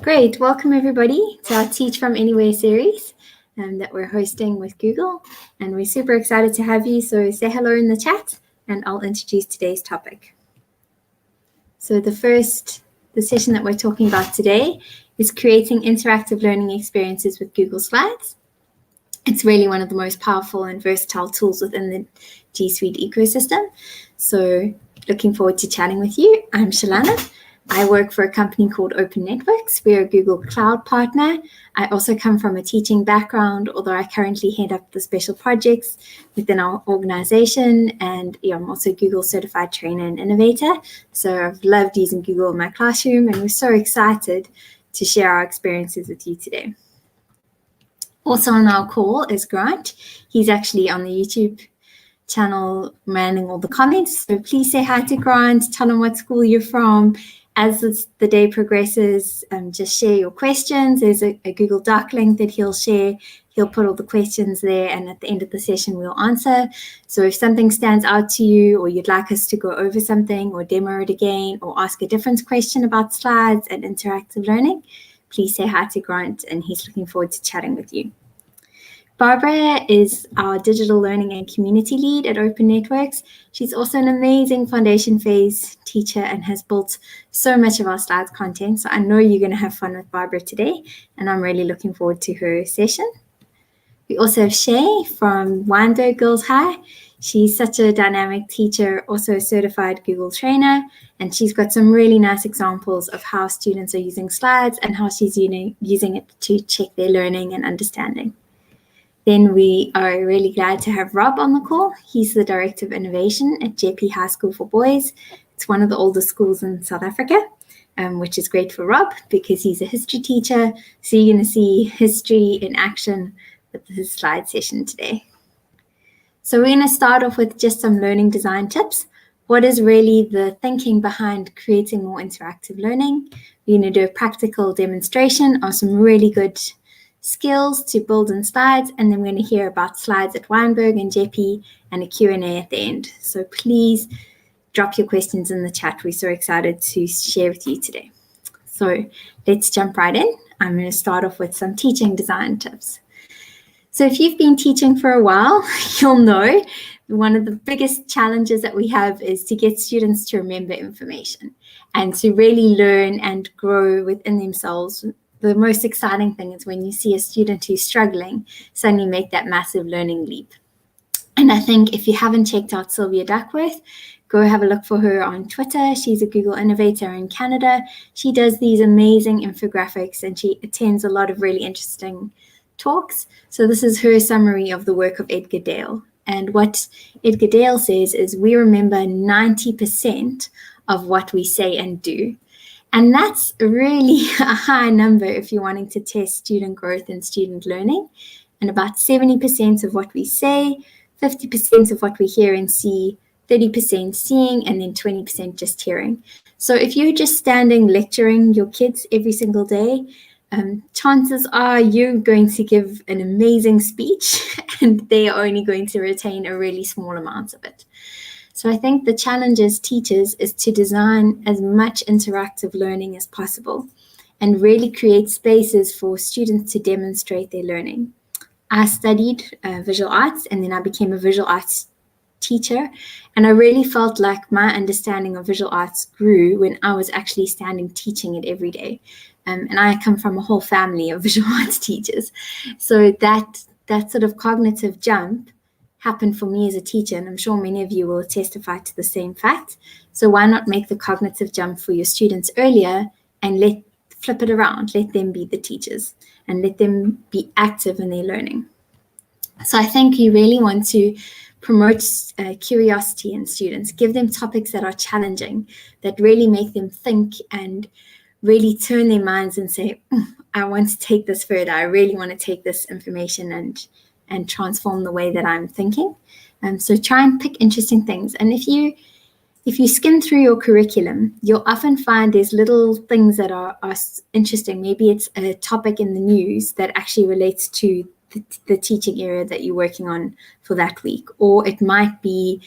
Great. Welcome, everybody, to our Teach From Anywhere series that we're hosting with Google. And we're super excited to have you. So say hello in the chat, and I'll introduce today's topic. So the session that we're talking about today is creating interactive learning experiences with Google Slides. It's really one of the most powerful and versatile tools within the G Suite ecosystem. So looking forward to chatting with you. I'm Shalana. I work for a company called Open Networks. We're a Google Cloud partner. I also come from a teaching background, although I currently head up the special projects within our organization, and I'm also Google certified trainer and innovator. So I've loved using Google in my classroom, and we're so excited to share our experiences with you today. Also on our call is Grant. He's actually on the YouTube channel manning all the comments. So please say hi to Grant, tell him what school you're from. As the day progresses, just share your questions. There's a Google Doc link that he'll share. He'll put all the questions there, and at the end of the session, we'll answer. So if something stands out to you, or you'd like us to go over something or demo it again, or ask a different question about slides and interactive learning, please say hi to Grant, and he's looking forward to chatting with you. Barbara is our digital learning and community lead at Open Networks. She's also an amazing foundation phase teacher and has built so much of our slides content. So I know you're going to have fun with Barbara today, and I'm really looking forward to her session. We also have Shay from Weinberg Girls High. She's such a dynamic teacher, also a certified Google trainer, and she's got some really nice examples of how students are using slides and how she's using it to check their learning and understanding. Then we are really glad to have Rob on the call. He's the Director of Innovation at JP High School for Boys. It's one of the oldest schools in South Africa, which is great for Rob because he's a history teacher. So you're going to see history in action with his slide session today. So we're going to start off with just some learning design tips. What is really the thinking behind creating more interactive learning? We're going to do a practical demonstration of some really good skills to build in slides, and then we're going to hear about slides at Weinberg and JP and a Q&A at the end. So please drop your questions in the chat. We're so excited to share with you today. So let's jump right in. I'm going to start off with some teaching design tips. So if you've been teaching for a while, you'll know one of the biggest challenges that we have is to get students to remember information and to really learn and grow within themselves. The most exciting thing is when you see a student who's struggling suddenly make that massive learning leap. And I think if you haven't checked out Sylvia Duckworth, go have a look for her on Twitter. She's a Google innovator in Canada. She does these amazing infographics, and she attends a lot of really interesting talks. So this is her summary of the work of Edgar Dale. And what Edgar Dale says is we remember 90% of what we say and do. And that's really a high number if you're wanting to test student growth and student learning. And about 70% of what we say, 50% of what we hear and see, 30% seeing, and then 20% just hearing. So if you're just standing lecturing your kids every single day, chances are you're going to give an amazing speech and they are only going to retain a really small amount of it. So I think the challenge as teachers is to design as much interactive learning as possible and really create spaces for students to demonstrate their learning. I studied visual arts, and then I became a visual arts teacher, and I really felt like my understanding of visual arts grew when I was actually standing teaching it every day. And I come from a whole family of visual arts teachers. So that sort of cognitive jump happened for me as a teacher, and I'm sure many of you will testify to the same fact. So why not make the cognitive jump for your students earlier and flip it around, let them be the teachers and let them be active in their learning. So I think you really want to promote curiosity in students, give them topics that are challenging, that really make them think and really turn their minds and say, I want to take this further. I really want to take this information and transform the way that I'm thinking. So try and pick interesting things. And if you skim through your curriculum, you'll often find there's little things that are interesting. Maybe it's a topic in the news that actually relates to the teaching area that you're working on for that week. Or it might be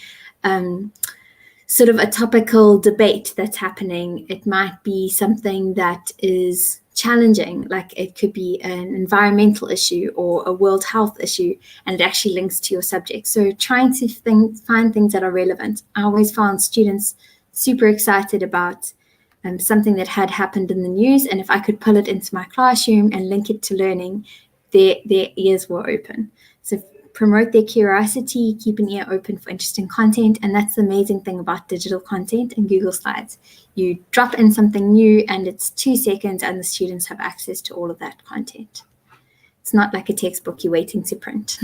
sort of a topical debate that's happening. It might be something that is challenging, like it could be an environmental issue or a world health issue, and it actually links to your subject. So trying to find things that are relevant. I always found students super excited about something that had happened in the news, and if I could pull it into my classroom and link it to learning, their ears were open. So promote their curiosity, keep an ear open for interesting content. And that's the amazing thing about digital content and Google Slides. You drop in something new and it's 2 seconds and the students have access to all of that content. It's not like a textbook you're waiting to print.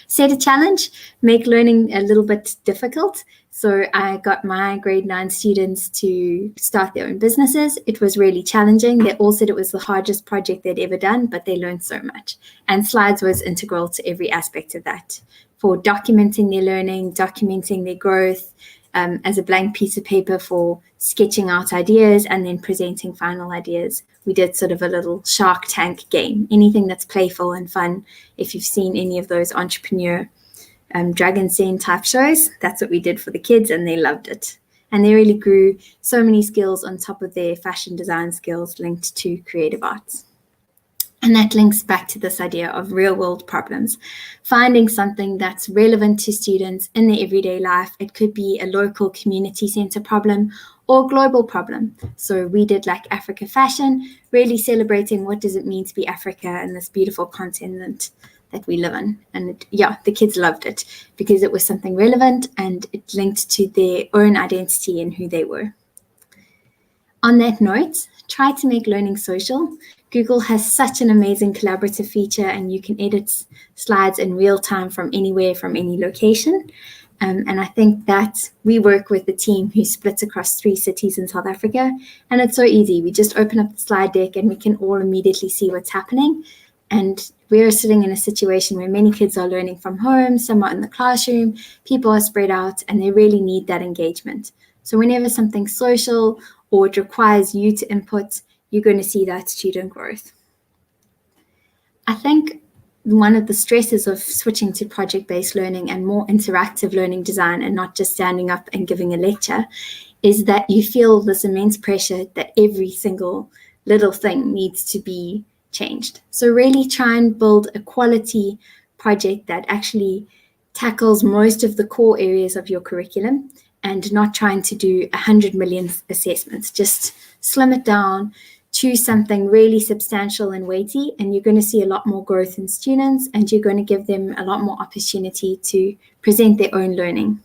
Set a challenge, make learning a little bit difficult. So I got my grade 9 students to start their own businesses. It was really challenging. They all said it was the hardest project they'd ever done, but they learned so much. And Slides was integral to every aspect of that, for documenting their learning, documenting their growth, as a blank piece of paper for sketching out ideas and then presenting final ideas. We did sort of a little Shark Tank game, anything that's playful and fun. If you've seen any of those entrepreneur Dragon Scene type shows, that's what we did for the kids, and they loved it. And they really grew so many skills on top of their fashion design skills linked to creative arts. And that links back to this idea of real world problems, finding something that's relevant to students in their everyday life. It could be a local community center problem or global problem. So we did like Africa fashion, really celebrating what does it mean to be Africa and this beautiful continent that we live in. And the kids loved it because it was something relevant and it linked to their own identity and who they were. On that note, try to make learning social. Google has such an amazing collaborative feature, and you can edit slides in real time from anywhere, from any location. And I think that we work with a team who splits across 3 cities in South Africa, and it's so easy. We just open up the slide deck and we can all immediately see what's happening. And we're sitting in a situation where many kids are learning from home, some are in the classroom, people are spread out, and they really need that engagement. So whenever something's social or it requires you to input, you're going to see that student growth. I think one of the stresses of switching to project-based learning and more interactive learning design and not just standing up and giving a lecture is that you feel this immense pressure that every single little thing needs to be changed. So really try and build a quality project that actually tackles most of the core areas of your curriculum and not trying to do 100 million assessments. Just slim it down, choose something really substantial and weighty, and you're going to see a lot more growth in students, and you're going to give them a lot more opportunity to present their own learning.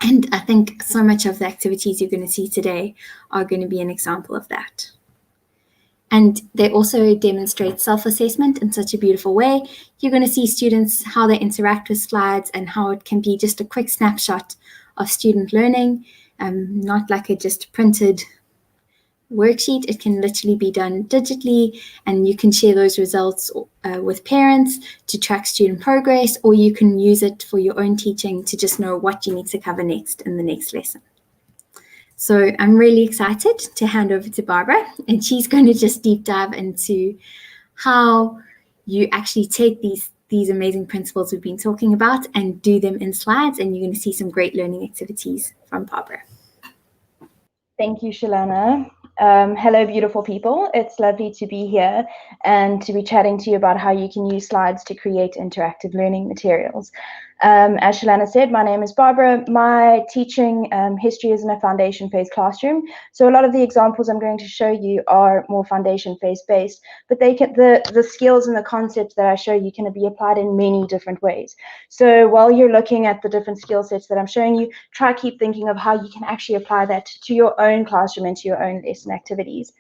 And I think so much of the activities you're going to see today are going to be an example of that. And they also demonstrate self-assessment in such a beautiful way. You're going to see students, how they interact with slides and how it can be just a quick snapshot of student learning, not like a just printed worksheet. It can literally be done digitally, and you can share those results with parents to track student progress, or you can use it for your own teaching to just know what you need to cover next in the next lesson. So I'm really excited to hand over to Barbara, and she's going to just deep dive into how you actually take these amazing principles we've been talking about and do them in slides, and you're going to see some great learning activities from Barbara. Thank you, Shalana. Hello, beautiful people. It's lovely to be here and to be chatting to you about how you can use slides to create interactive learning materials. As Shalana said, my name is Barbara. My teaching history is in a foundation phase classroom. So a lot of the examples I'm going to show you are more foundation phase based, but the skills and the concepts that I show you can be applied in many different ways. So while you're looking at the different skill sets that I'm showing you, try keep thinking of how you can actually apply that to your own classroom and to your own lesson activities.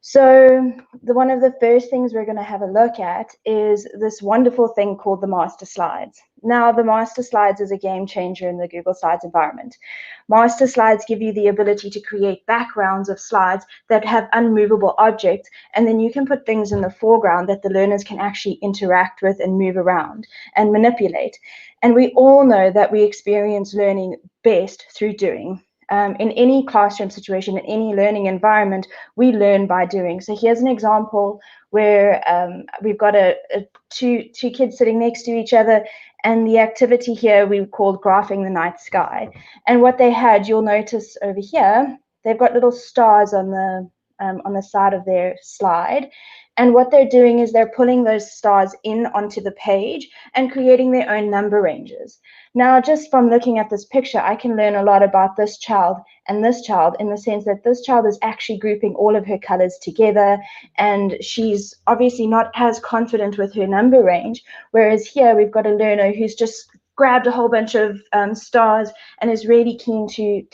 So one of the first things we're going to have a look at is this wonderful thing called the master slides. Now, the master slides is a game changer in the Google Slides environment. Master slides give you the ability to create backgrounds of slides that have unmovable objects, and then you can put things in the foreground that the learners can actually interact with and move around and manipulate. And we all know that we experience learning best through doing. In any classroom situation, in any learning environment, we learn by doing. So here's an example where we've got two kids sitting next to each other, and the activity here we called graphing the night sky. And what they had, you'll notice over here, they've got little stars on on the side of their slide. And what they're doing is they're pulling those stars in onto the page and creating their own number ranges. Now, just from looking at this picture, I can learn a lot about this child and this child, in the sense that this child is actually grouping all of her colors together, and she's obviously not as confident with her number range. Whereas here we've got a learner who's just grabbed a whole bunch of stars and is really keen to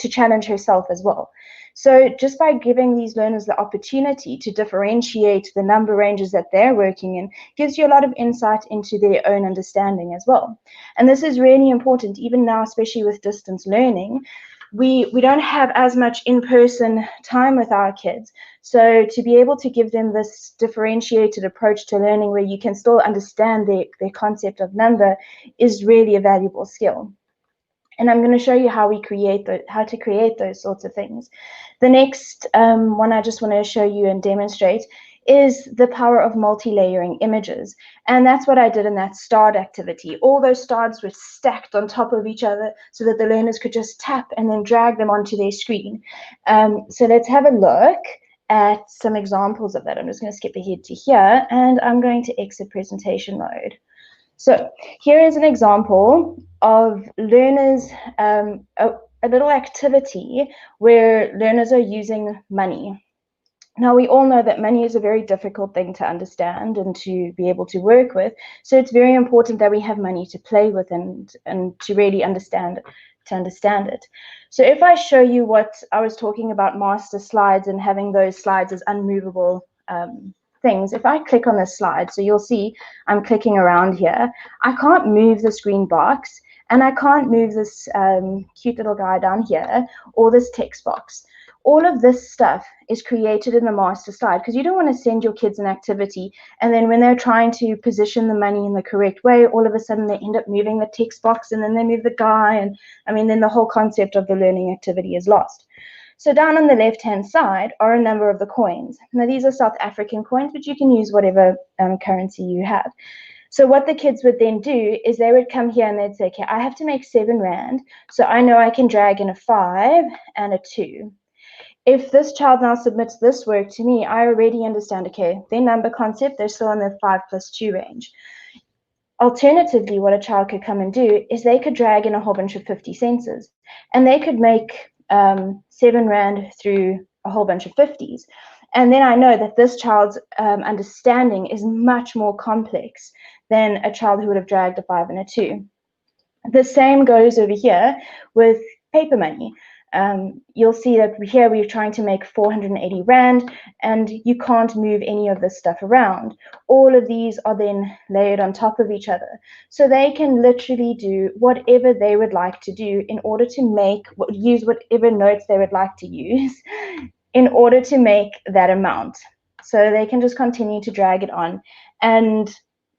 challenge herself as well. So just by giving these learners the opportunity to differentiate the number ranges that they're working in gives you a lot of insight into their own understanding as well. And this is really important, even now, especially with distance learning. We don't have as much in-person time with our kids. So to be able to give them this differentiated approach to learning where you can still understand their concept of number is really a valuable skill. And I'm going to show you how to create those sorts of things. The next one I just want to show you and demonstrate is the power of multi-layering images. And that's what I did in that starred activity. All those stars were stacked on top of each other so that the learners could just tap and then drag them onto their screen. So let's have a look at some examples of that. I'm just going to skip ahead to here, and I'm going to exit presentation mode. So here is an example of learners, a little activity where learners are using money. Now, we all know that money is a very difficult thing to understand and to be able to work with. So it's very important that we have money to play with and to really understand it. So if I show you what I was talking about, master slides and having those slides as unmovable things. If I click on this slide, so you'll see I'm clicking around here, I can't move this green box, and I can't move this cute little guy down here, or this text box. All of this stuff is created in the master slide, because you don't want to send your kids an activity and then when they're trying to position the money in the correct way, all of a sudden they end up moving the text box, and then they move the guy, and then the whole concept of the learning activity is lost. So down on the left-hand side are a number of the coins. Now, these are South African coins, but you can use whatever currency you have. So what the kids would then do is they would come here and they'd say, okay, I have to make 7 rand, so I know I can drag in a 5 and a 2. If this child now submits this work to me, I already understand, okay, their number concept, they're still in the 5 plus 2 range. Alternatively, what a child could come and do is they could drag in a whole bunch of 50 cents, and they could make 7 rand through a whole bunch of 50s. And then I know that this child's understanding is much more complex than a child who would have dragged a 5 and a 2. The same goes over here with paper money. You'll see that here we're trying to make 480 rand, and you can't move any of this stuff around. All of these are then layered on top of each other. So they can literally do whatever they would like to do in order to use whatever notes they would like to use in order to make that amount. So they can just continue to drag it on and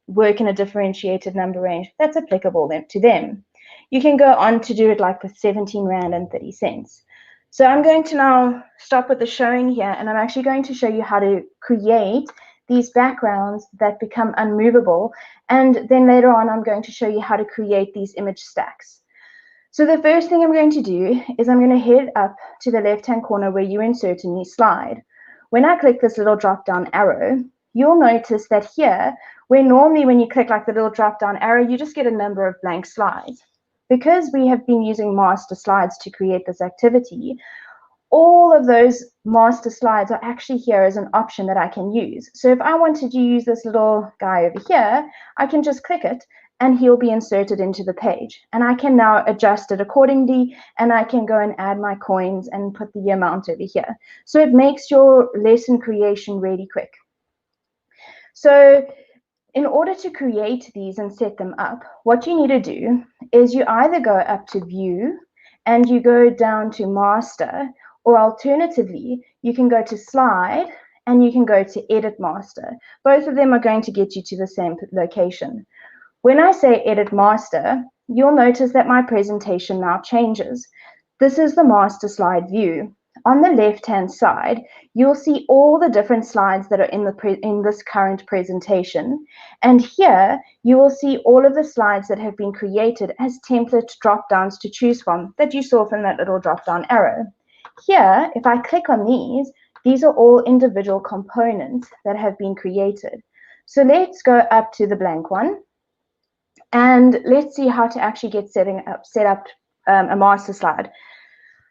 work in a differentiated number range that's applicable to them. You can go on to do it like with 17 rand and 30 cents. So I'm going to now stop with the showing here, and I'm actually going to show you how to create these backgrounds that become unmovable. And then later on, I'm going to show you how to create these image stacks. So the first thing I'm going to do is I'm going to head up to the left-hand corner where you insert a new slide. When I click this little drop-down arrow, you'll notice that here, where normally when you click like the little drop-down arrow, you just get a number of blank slides. Because we have been using master slides to create this activity, all of those master slides are actually here as an option that I can use. So if I wanted to use this little guy over here, I can just click it and he'll be inserted into the page. And I can now adjust it accordingly, and I can go and add my coins and put the amount over here. So it makes your lesson creation really quick. So in order to create these and set them up, what you need to do is you either go up to View and you go down to Master, or alternatively, you can go to Slide and you can go to Edit Master. Both of them are going to get you to the same location. When I say Edit Master, you'll notice that my presentation now changes. This is the master slide view. On the left-hand side, you'll see all the different slides that are in this current presentation. And here, you will see all of the slides that have been created as template drop-downs to choose from that you saw from that little drop-down arrow. Here, if I click on these are all individual components that have been created. So let's go up to the blank one, and let's see how to actually get set up a master slide.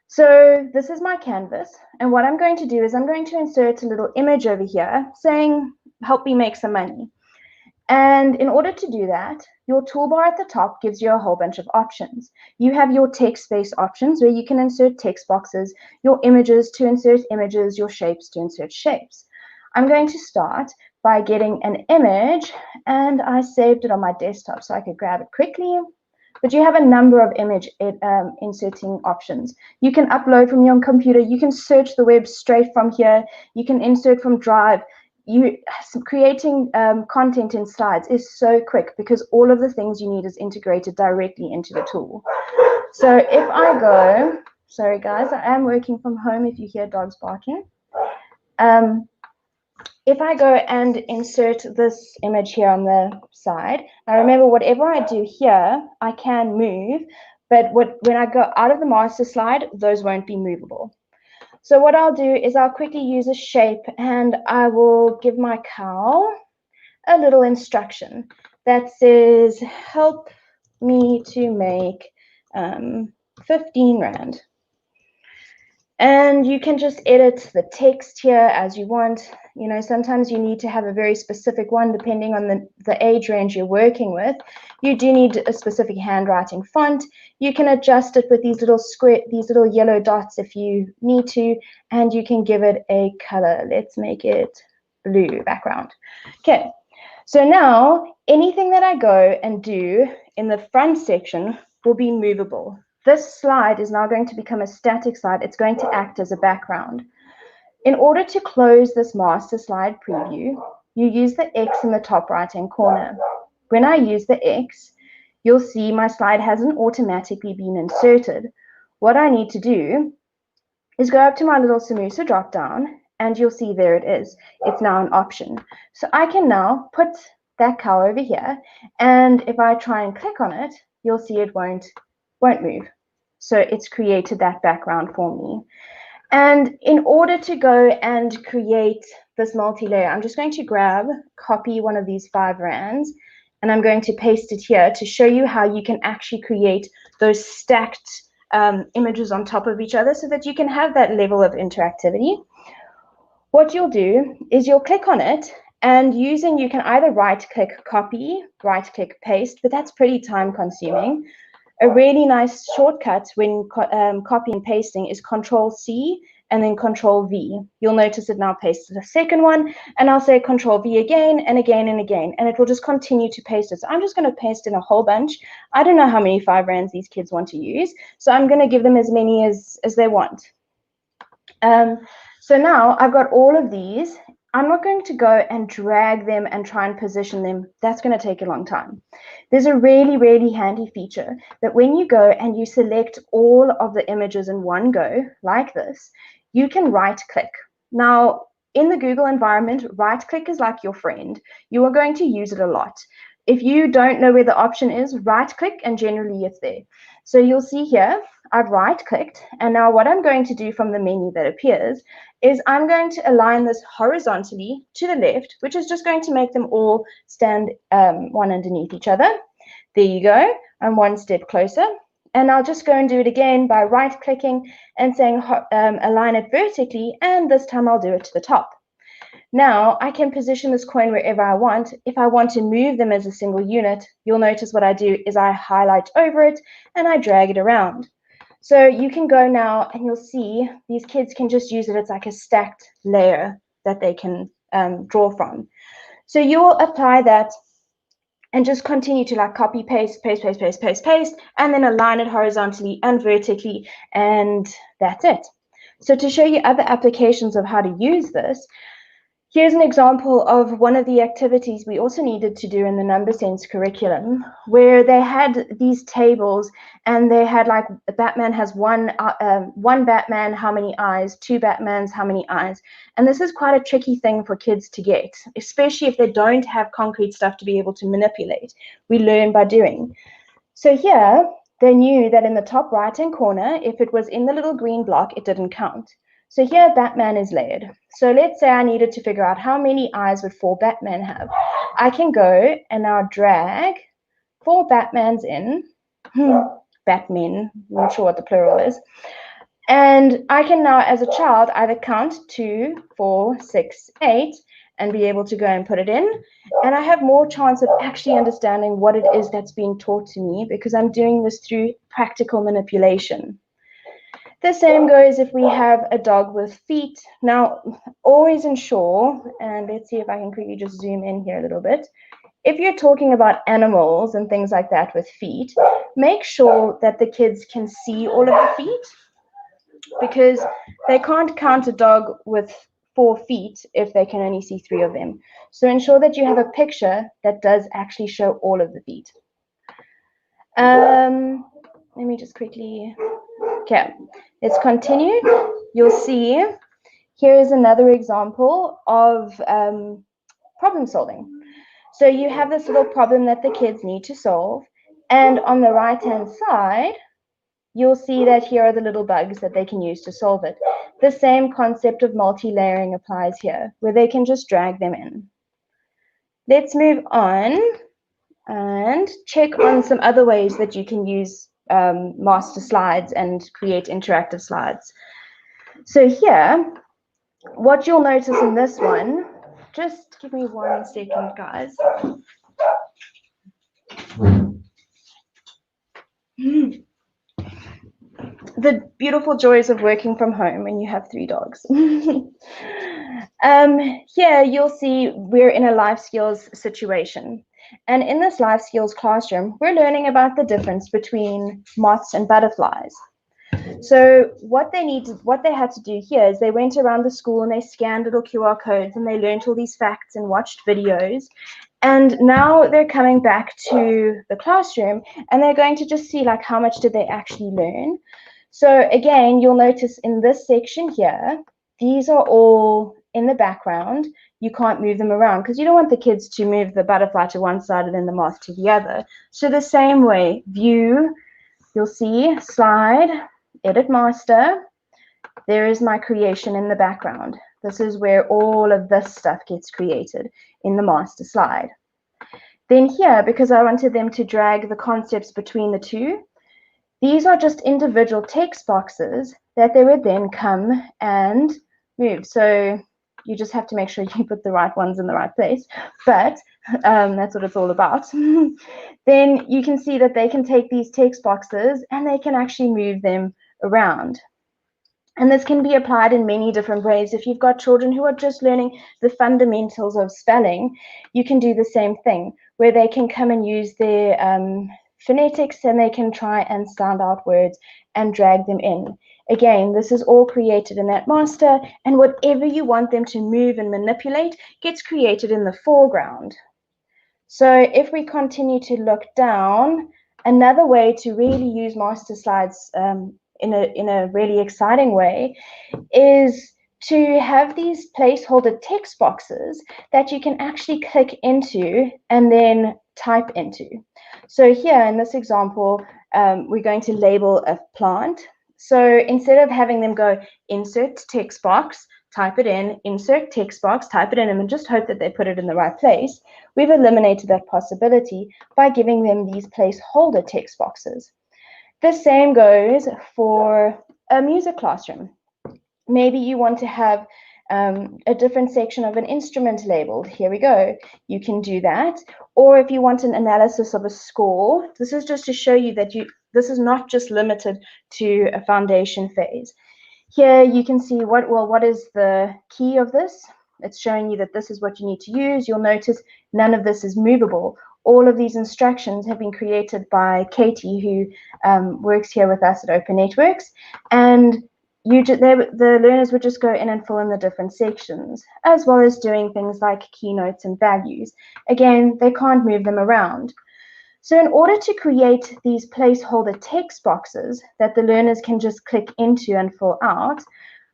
So this is my canvas, and what I'm going to do is I'm going to insert a little image over here saying, help me make some money. And in order to do that, your toolbar at the top gives you a whole bunch of options. You have your text-based options where you can insert text boxes, your images to insert images, your shapes to insert shapes. I'm going to start by getting an image, and I saved it on my desktop so I could grab it quickly. But you have a number of image inserting options. You can upload from your computer, you can search the web straight from here, you can insert from Drive. Creating content in slides is so quick because all of the things you need is integrated directly into the tool. So if I go, sorry guys, I am working from home if you hear dogs barking. If I go and insert this image here on the side, now remember, whatever I do here, I can move, but when I go out of the master slide, those won't be movable. So what I'll do is I'll quickly use a shape, and I will give my cow a little instruction that says, help me to make 15 Rand. And you can just edit the text here as you want. You know, sometimes you need to have a very specific one depending on the age range you're working with. You do need a specific handwriting font. You can adjust it with these little yellow dots if you need to, and you can give it a color. Let's make it blue background. Okay, so now anything that I go and do in the front section will be movable. This slide is now going to become a static slide. It's going to act as a background. In order to close this master slide preview, you use the X in the top right-hand corner. When I use the X, you'll see my slide hasn't automatically been inserted. What I need to do is go up to my little Samusa drop-down, and you'll see there it is. It's now an option. So I can now put that cow over here, and if I try and click on it, you'll see it won't move. So it's created that background for me. And in order to go and create this multi-layer, I'm just going to copy one of these 5 rands, and I'm going to paste it here to show you how you can actually create those stacked images on top of each other so that you can have that level of interactivity. What you'll do is you'll click on it, and you can either right-click copy, right-click paste, but that's pretty time-consuming. A really nice shortcut when copying and pasting is Control-C and then Control-V. You'll notice it now pasted a second one, and I'll say Control-V again and again and again, and it will just continue to paste it. So I'm just going to paste in a whole bunch. I don't know how many 5 rands these kids want to use, so I'm going to give them as many as they want. So now I've got all of these. I'm not going to go and drag them and try and position them. That's going to take a long time. There's a really, really handy feature that when you go and you select all of the images in one go, like this, you can right-click. Now, in the Google environment, right-click is like your friend. You are going to use it a lot. If you don't know where the option is, right-click, and generally it's there. So you'll see here, I've right-clicked, and now what I'm going to do from the menu that appears is I'm going to align this horizontally to the left, which is just going to make them all stand one underneath each other. There you go. I'm one step closer. And I'll just go and do it again by right-clicking and saying align it vertically, and this time I'll do it to the top. Now I can position this coin wherever I want. If I want to move them as a single unit, you'll notice what I do is I highlight over it and I drag it around. So you can go now and you'll see these kids can just use it. It's like a stacked layer that they can draw from. So you will apply that and just continue to like copy, paste, paste, paste, paste, paste, paste, and then align it horizontally and vertically, and that's it. So to show you other applications of how to use this, here's an example of one of the activities we also needed to do in the number sense curriculum, where they had these tables and they had like Batman has one Batman, how many eyes, 2 Batmans, how many eyes. And this is quite a tricky thing for kids to get, especially if they don't have concrete stuff to be able to manipulate. We learn by doing. So here, they knew that in the top right-hand corner, if it was in the little green block, it didn't count. So here Batman is layered. So let's say I needed to figure out how many eyes would 4 Batman have. I can go and now drag 4 Batmans in. Batmen, I'm not sure what the plural is. And I can now, as a child, either count 2, 4, 6, 8, and be able to go and put it in. And I have more chance of actually understanding what it is that's being taught to me because I'm doing this through practical manipulation. The same goes if we have a dog with feet. Now, always ensure, and let's see if I can quickly just zoom in here a little bit. If you're talking about animals and things like that with feet, make sure that the kids can see all of the feet, because they can't count a dog with 4 feet if they can only see 3 of them. So ensure that you have a picture that does actually show all of the feet. Let me just quickly, okay, let's continue. You'll see here is another example of problem solving. So you have this little problem that the kids need to solve, and on the right-hand side, you'll see that here are the little bugs that they can use to solve it. The same concept of multi-layering applies here, where they can just drag them in. Let's move on and check on some other ways that you can use master slides and create interactive slides. So here, what you'll notice in this one, just give me 1 second, guys. The beautiful joys of working from home when you have 3 dogs. Here you'll see we're in a life skills situation. And in this life skills classroom, we're learning about the difference between moths and butterflies. So what they had to do here is they went around the school and they scanned little QR codes and they learned all these facts and watched videos. And now they're coming back to the classroom and they're going to just see like how much did they actually learn. So again, you'll notice in this section here, these are all in the background. You can't move them around because you don't want the kids to move the butterfly to one side and then the moth to the other. So the same way, view, you'll see slide, edit master. There is my creation in the background. This is where all of this stuff gets created in the master slide. Then here, because I wanted them to drag the concepts between the two, these are just individual text boxes that they would then come and move. So you just have to make sure you put the right ones in the right place, but that's what it's all about. Then you can see that they can take these text boxes and they can actually move them around. And this can be applied in many different ways. If you've got children who are just learning the fundamentals of spelling, you can do the same thing, where they can come and use their phonetics and they can try and sound out words and drag them in. Again, this is all created in that master, and whatever you want them to move and manipulate gets created in the foreground. So if we continue to look down, another way to really use master slides in a really exciting way is to have these placeholder text boxes that you can actually click into and then type into. So here in this example, we're going to label a plant. So instead of having them go insert text box, type it in, insert text box, type it in, and then just hope that they put it in the right place, we've eliminated that possibility by giving them these placeholder text boxes. The same goes for a music classroom. Maybe you want to have a different section of an instrument labeled. Here we go. You can do that. Or if you want an analysis of a score, this is just to show you that this is not just limited to a foundation phase. Here you can see what is the key of this. It's showing you that this is what you need to use. You'll notice none of this is movable. All of these instructions have been created by Katie, who works here with us at Open Networks, and the learners would just go in and fill in the different sections, as well as doing things like keynotes and values. Again, they can't move them around. So in order to create these placeholder text boxes that the learners can just click into and fill out,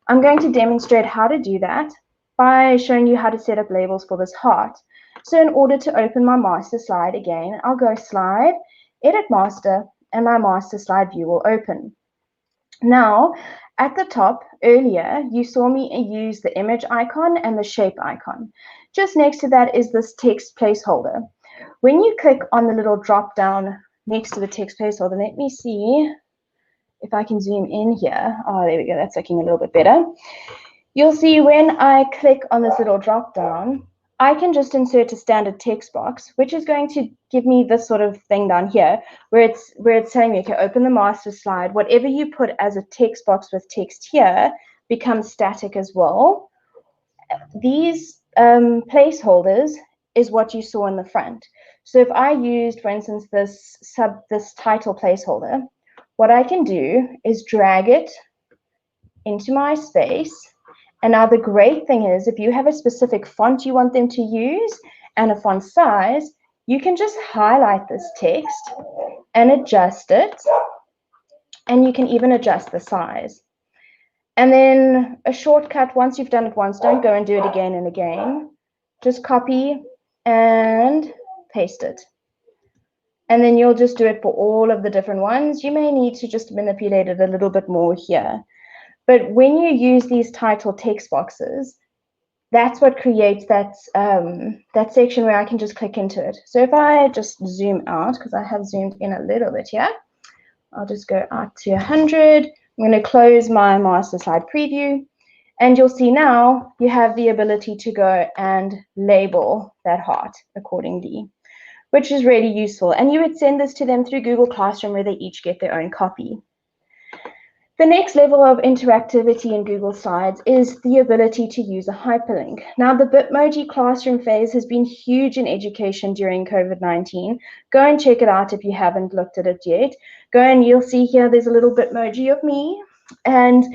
I'm going to demonstrate how to do that by showing you how to set up labels for this heart. So in order to open my master slide again, I'll go slide, edit master, and my master slide view will open. Now, at the top earlier, you saw me use the image icon and the shape icon. Just next to that is this text placeholder. When you click on the little drop down next to the text placeholder, let me see if I can zoom in here. Oh, there we go. That's looking a little bit better. You'll see when I click on this little drop down, I can just insert a standard text box, which is going to give me this sort of thing down here, where it's telling me, okay, open the master slide. Whatever you put as a text box with text here becomes static as well. These placeholders is what you saw in the front. So if I used, for instance, this title placeholder, what I can do is drag it into my space. And now the great thing is, if you have a specific font you want them to use and a font size, you can just highlight this text and adjust it. And you can even adjust the size. And then a shortcut, once you've done it once, don't go and do it again and again. Just copy and paste it. And then you'll just do it for all of the different ones. You may need to just manipulate it a little bit more here. But when you use these title text boxes, that's what creates that section where I can just click into it. So if I just zoom out, because I have zoomed in a little bit here, I'll just go out to 100. I'm going to close my master slide preview. And you'll see now you have the ability to go and label that heart accordingly, which is really useful. And you would send this to them through Google Classroom, where they each get their own copy. The next level of interactivity in Google Slides is the ability to use a hyperlink. Now, the Bitmoji classroom phase has been huge in education during COVID-19. Go and check it out if you haven't looked at it yet. Go and you'll see here there's a little Bitmoji of me. And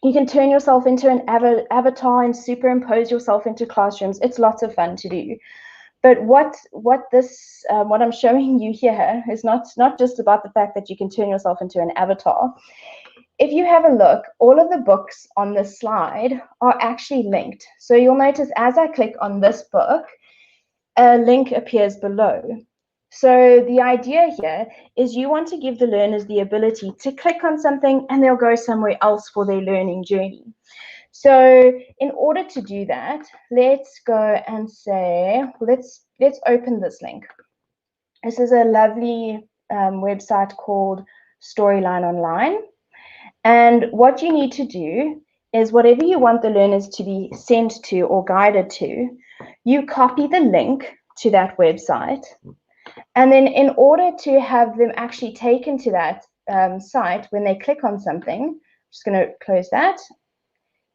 you can turn yourself into an avatar and superimpose yourself into classrooms. It's lots of fun to do. But what I'm showing you here is not just about the fact that you can turn yourself into an avatar. If you have a look, all of the books on this slide are actually linked. So you'll notice as I click on this book, a link appears below. So the idea here is you want to give the learners the ability to click on something and they'll go somewhere else for their learning journey. So in order to do that, let's go and say, let's open this link. This is a lovely website called Storyline Online. And what you need to do is whatever you want the learners to be sent to or guided to, you copy the link to that website. And then in order to have them actually taken to that site, when they click on something, I'm just going to close that.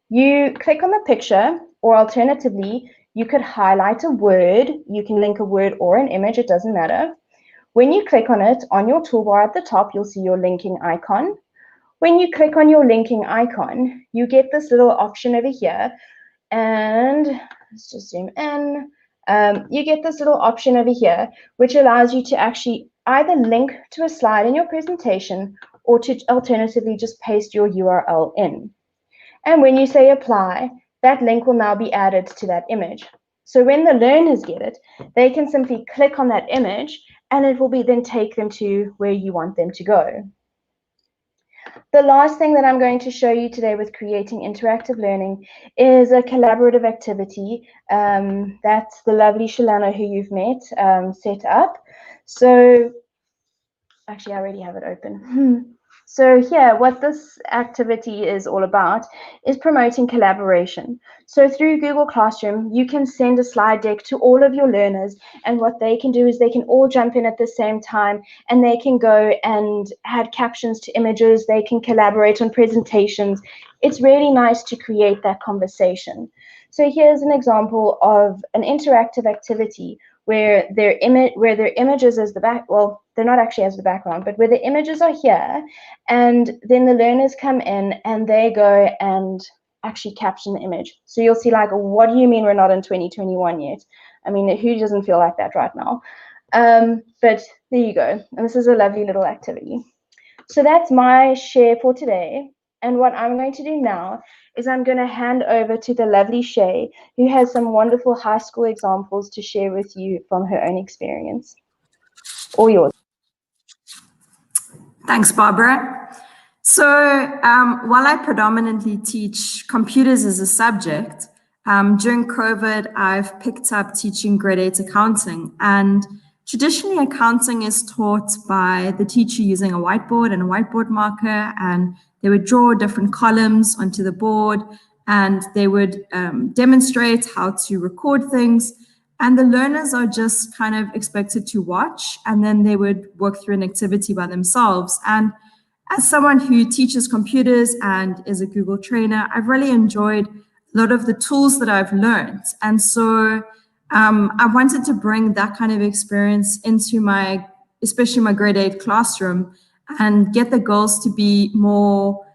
You click on the picture, or alternatively, you could highlight a word. You can link a word or an image, it doesn't matter. When you click on it, on your toolbar at the top, you'll see your linking icon. When you click on your linking icon, you get this little option over here. And let's just zoom in. You get this little option over here, which allows you to actually either link to a slide in your presentation or to alternatively just paste your URL in. And when you say apply, that link will now be added to that image. So when the learners get it, they can simply click on that image and it will then take them to where you want them to go. The last thing that I'm going to show you today with creating interactive learning is a collaborative activity that the lovely Shalana, who you've met, set up. So actually, I already have it open. So here, what this activity is all about is promoting collaboration. So through Google Classroom, you can send a slide deck to all of your learners, and what they can do is they can all jump in at the same time, and they can go and add captions to images. They can collaborate on presentations. It's really nice to create that conversation. So here's an example of an interactive activity where their images as the back, well, they're not actually as the background, but where the images are here, and then the learners come in and they go and actually caption the image. So you'll see, like, what do you mean we're not in 2021 yet? I mean, who doesn't feel like that right now? But there you go. And this is a lovely little activity. So that's my share for today. And what I'm going to do now is I'm going to hand over to the lovely Shay, who has some wonderful high school examples to share with you from her own experience. All yours. Thanks, Barbara. So while I predominantly teach computers as a subject, during COVID, I've picked up teaching grade 8 accounting. And traditionally, accounting is taught by the teacher using a whiteboard and a whiteboard marker, and they would draw different columns onto the board, and they would demonstrate how to record things. And the learners are just kind of expected to watch, and then they would work through an activity by themselves. And as someone who teaches computers and is a Google trainer, I've really enjoyed a lot of the tools that I've learned. And so I wanted to bring that kind of experience into especially my grade 8 classroom, and get the girls to be more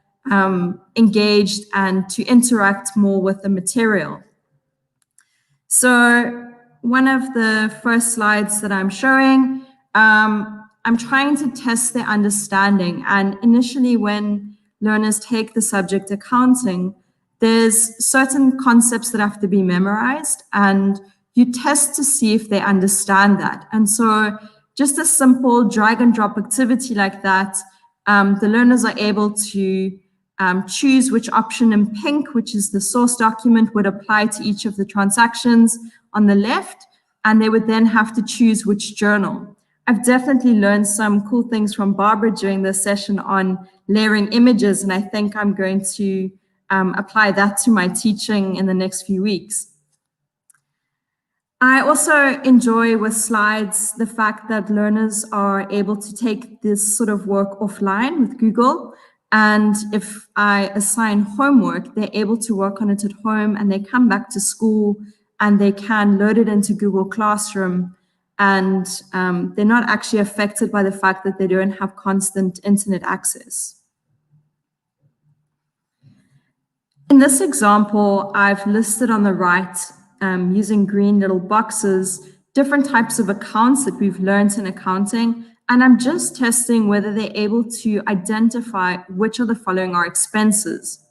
engaged and to interact more with the material. So one of the first slides that I'm showing, I'm trying to test their understanding. And initially, when learners take the subject accounting, there's certain concepts that have to be memorized, and you test to see if they understand that. And so just a simple drag and drop activity like that, the learners are able to choose which option in pink, which is the source document, would apply to each of the transactions on the left, and they would then have to choose which journal. I've definitely learned some cool things from Barbara during this session on layering images, and I think I'm going to apply that to my teaching in the next few weeks. I also enjoy with slides the fact that learners are able to take this sort of work offline with Google. And if I assign homework, they're able to work on it at home, and they come back to school and they can load it into Google Classroom. And they're not actually affected by the fact that they don't have constant internet access. In this example, I've listed on the right, using green little boxes, different types of accounts that we've learned in accounting. And I'm just testing whether they're able to identify which of the following are expenses.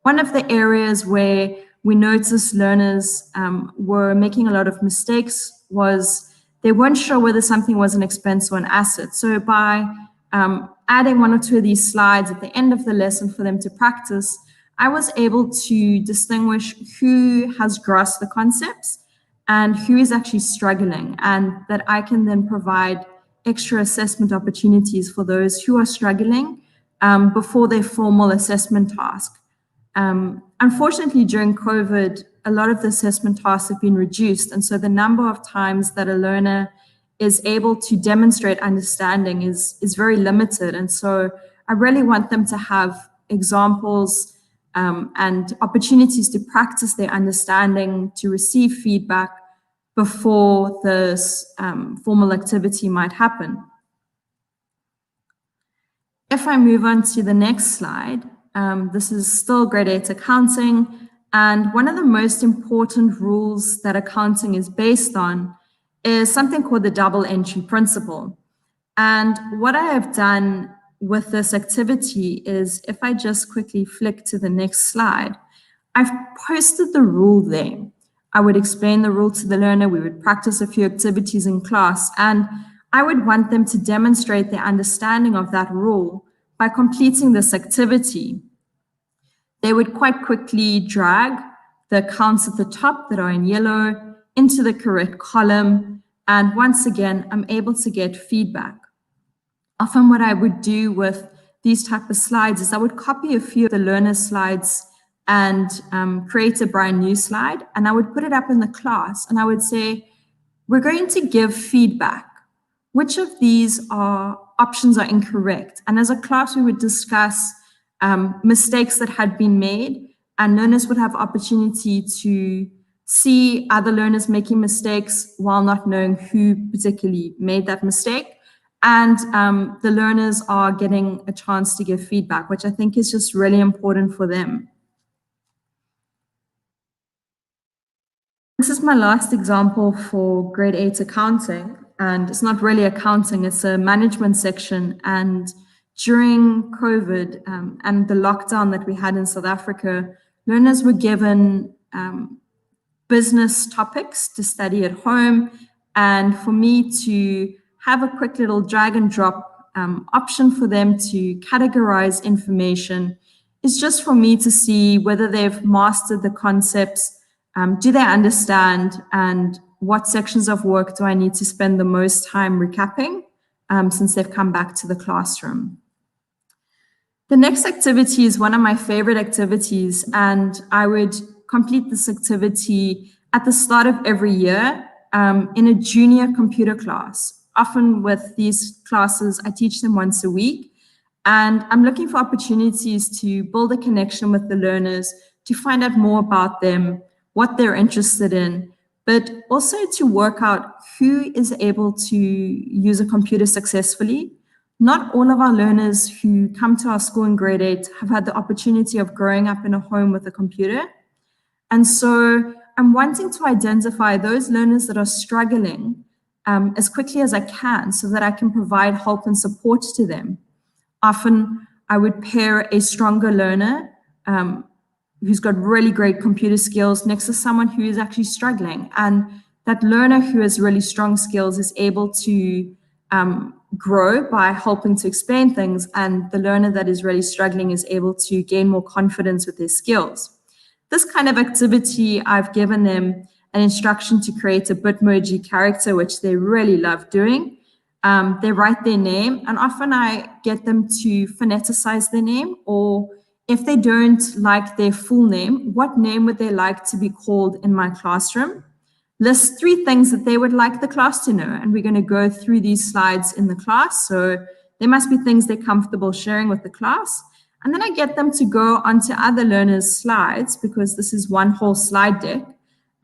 One of the areas where we noticed learners were making a lot of mistakes was they weren't sure whether something was an expense or an asset. So by adding one or two of these slides at the end of the lesson for them to practice, I was able to distinguish who has grasped the concepts and who is actually struggling, and that I can then provide extra assessment opportunities for those who are struggling before their formal assessment task. Unfortunately, during COVID, a lot of the assessment tasks have been reduced. And so the number of times that a learner is able to demonstrate understanding is very limited. And so I really want them to have examples and opportunities to practice their understanding, to receive feedback before this formal activity might happen. If I move on to the next slide, this is still grade 8 accounting. And one of the most important rules that accounting is based on is something called the double entry principle. And what I have done with this activity is, if I just quickly flick to the next slide, I've posted the rule there. I would explain the rule to the learner, we would practice a few activities in class, and I would want them to demonstrate their understanding of that rule by completing this activity. They would quite quickly drag the accounts at the top that are in yellow into the correct column. And once again, I'm able to get feedback. Often what I would do with these type of slides is I would copy a few of the learner slides and create a brand new slide. And I would put it up in the class and I would say, we're going to give feedback. Which of these options are incorrect? And as a class, we would discuss mistakes that had been made, and learners would have opportunity to see other learners making mistakes while not knowing who particularly made that mistake. And the learners are getting a chance to give feedback, which I think is just really important for them. This is my last example for grade 8 accounting, and it's not really accounting, it's a management section. And during COVID and the lockdown that we had in South Africa, learners were given business topics to study at home, and for me to have a quick little drag and drop option for them to categorize information is just for me to see whether they've mastered the concepts, do they understand, and what sections of work do I need to spend the most time recapping since they've come back to the classroom. The next activity is one of my favorite activities, and I would complete this activity at the start of every year in a junior computer class. Often with these classes, I teach them once a week, and I'm looking for opportunities to build a connection with the learners, to find out more about them, what they're interested in, but also to work out who is able to use a computer successfully. Not all of our learners who come to our school in grade 8 have had the opportunity of growing up in a home with a computer. And so I'm wanting to identify those learners that are struggling as quickly as I can so that I can provide help and support to them. Often I would pair a stronger learner who's got really great computer skills next to someone who is actually struggling. And that learner who has really strong skills is able to grow by helping to explain things, and the learner that is really struggling is able to gain more confidence with their skills. This kind of activity, I've given them an instruction to create a Bitmoji character, which they really love doing. They write their name, and often I get them to phoneticize their name, or if they don't like their full name, what name would they like to be called in my classroom? List 3 things that they would like the class to know, and we're going to go through these slides in the class, so there must be things they're comfortable sharing with the class. And then I get them to go onto other learners' slides, because this is one whole slide deck,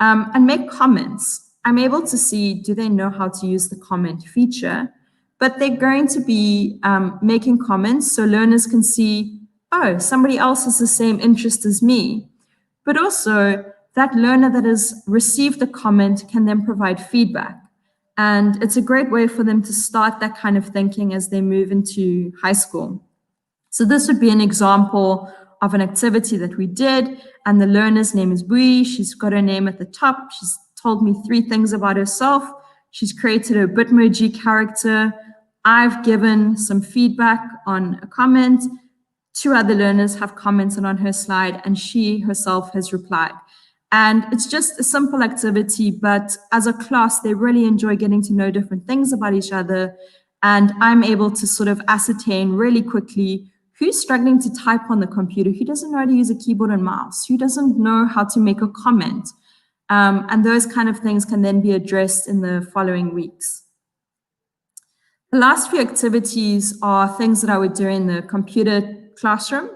and make comments. I'm able to see, do they know how to use the comment feature? But they're going to be making comments so learners can see, oh, somebody else has the same interest as me. But also, that learner that has received a comment can then provide feedback. And it's a great way for them to start that kind of thinking as they move into high school. So this would be an example of an activity that we did, and the learner's name is Bui. She's got her name at the top. She's told me 3 things about herself. She's created a Bitmoji character. I've given some feedback on a comment. 2 other learners have commented on her slide, and she herself has replied. And it's just a simple activity, but as a class, they really enjoy getting to know different things about each other. And I'm able to sort of ascertain really quickly who's struggling to type on the computer, who doesn't know how to use a keyboard and mouse, who doesn't know how to make a comment. And those kind of things can then be addressed in the following weeks. The last few activities are things that I would do in the computer classroom.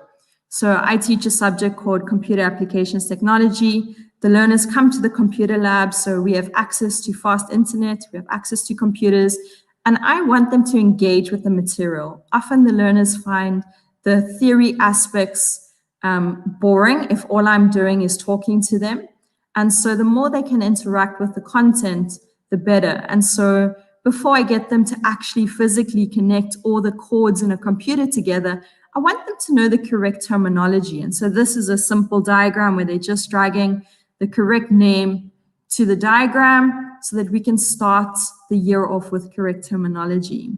So I teach a subject called Computer Applications Technology. The learners come to the computer lab, so we have access to fast internet, we have access to computers, and I want them to engage with the material. Often the learners find the theory aspects boring if all I'm doing is talking to them. And so the more they can interact with the content, the better. And so before I get them to actually physically connect all the cords in a computer together, I want them to know the correct terminology. And so this is a simple diagram where they're just dragging the correct name to the diagram so that we can start the year off with correct terminology.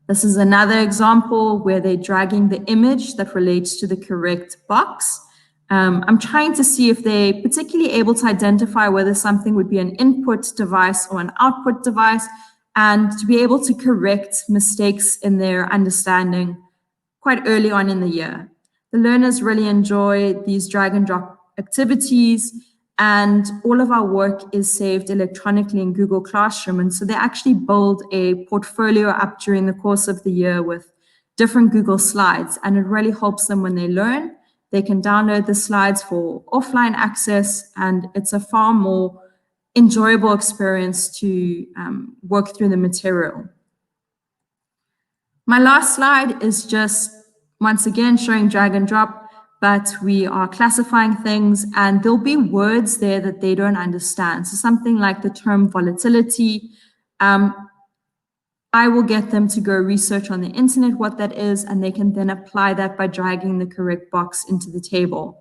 This is another example where they're dragging the image that relates to the correct box. I'm trying to see if they're particularly able to identify whether something would be an input device or an output device, and to be able to correct mistakes in their understanding quite early on in the year. The learners really enjoy these drag and drop activities, and all of our work is saved electronically in Google Classroom. And so they actually build a portfolio up during the course of the year with different Google slides, and it really helps them when they learn. They can download the slides for offline access, and it's a far more enjoyable experience to work through the material. My last slide is just, once again, showing drag and drop, but we are classifying things, and there'll be words there that they don't understand. So something like the term volatility, I will get them to go research on the internet what that is, and they can then apply that by dragging the correct box into the table.